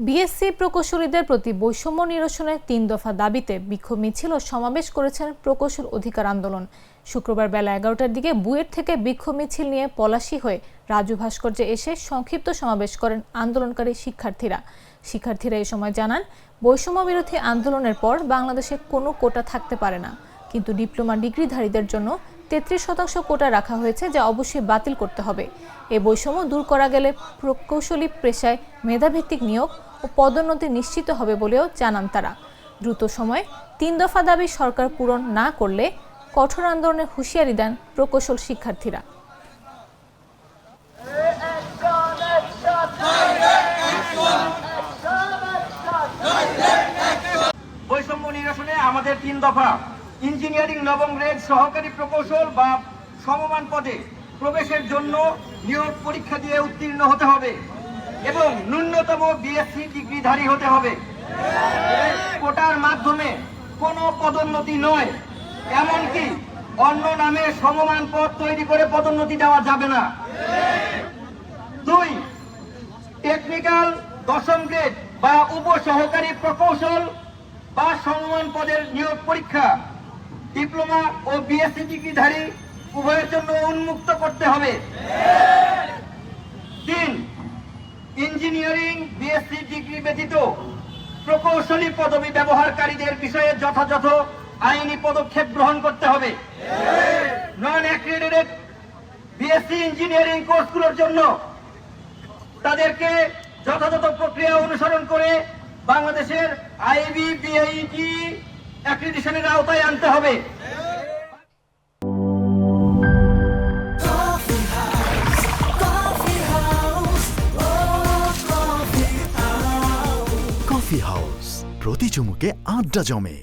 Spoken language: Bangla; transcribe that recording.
বিএসসি প্রকৌশলীদের প্রতি বৈষম্য নিরসনের ৩ দফা দাবিতে বিক্ষোভ মিছিল ও সমাবেশ করেছেন প্রকৌশল অধিকার আন্দোলন। শুক্রবার বেলা ১১টার দিকে বুয়েট থেকে বিক্ষোভ মিছিল নিয়ে পলাশী হয়ে রাজু ভাস্কর্যে এসে সংক্ষিপ্ত সমাবেশ করেন আন্দোলনকারী শিক্ষার্থীরা এ সময় জানান, বৈষম্য বিরোধী আন্দোলনের পর বাংলাদেশে কোনো কোটা থাকতে পারে না, কিন্তু ডিপ্লোমা ডিগ্রিধারীদের জন্য ৩৩% কোটা রাখা হয়েছে, যা অবশ্যই বাতিল করতে হবে। এই বৈষম্য দূর করা গেলে প্রকৌশলী পেশায় মেধাভিত্তিক নিয়োগ ও পদোন্নতি নিশ্চিত হবে বলেও জানান তারা। দ্রুত সময়ে ৩ দফা দাবি সরকার পূরণ না করলে কঠোর আন্দোলনের হুঁশিয়ারি দেন প্রকৌশল শিক্ষার্থীরা। বৈষম্য নিরসনে আমাদের ৩ দফা: ইঞ্জিনিয়ারিং নবম গ্রেড সহকারী প্রকৌশল বা সমমান পদে প্রবেশের জন্য নিয়োগ পরীক্ষা দিয়ে উত্তীর্ণ হতে হবে এবং ন্যূনতম বিএসসি ডিগ্রিধারী হতে হবে। কোটার মাধ্যমে কোনো পদোন্নতি নয়, এমনকি অন্য নামে সমমান পদ তৈরি করে পদোন্নতি দেওয়া যাবে না। 2, টেকনিক্যাল 10ম গ্রেড বা উপসহকারী প্রকৌশল বা সমমান পদের নিয়োগ পরীক্ষা ডিপ্লোমা ও বিএসসি ডিগ্রিধারী উভয়ের জন্য উন্মুক্ত করতে হবে। 3, ইঞ্জিনিয়ারিং বিএসসি ডিগ্রি ব্যতীত প্রকৌশলী পদবি ব্যবহারকারীদের বিষয়ে যথাযথ আইনি পদক্ষেপ গ্রহণ করতে হবে। নন অ্যাক্রেডিটেড বিএসসি ইঞ্জিনিয়ারিং কোর্সগুলোর জন্য তাদেরকে যথাযথ প্রক্রিয়া অনুসরণ করে বাংলাদেশের IBBIT অ্যাক্রিডিটেশনের আওতায় আনতে হবে। কফি হাউস, প্রতি চুমুকে আড্ডা জমে।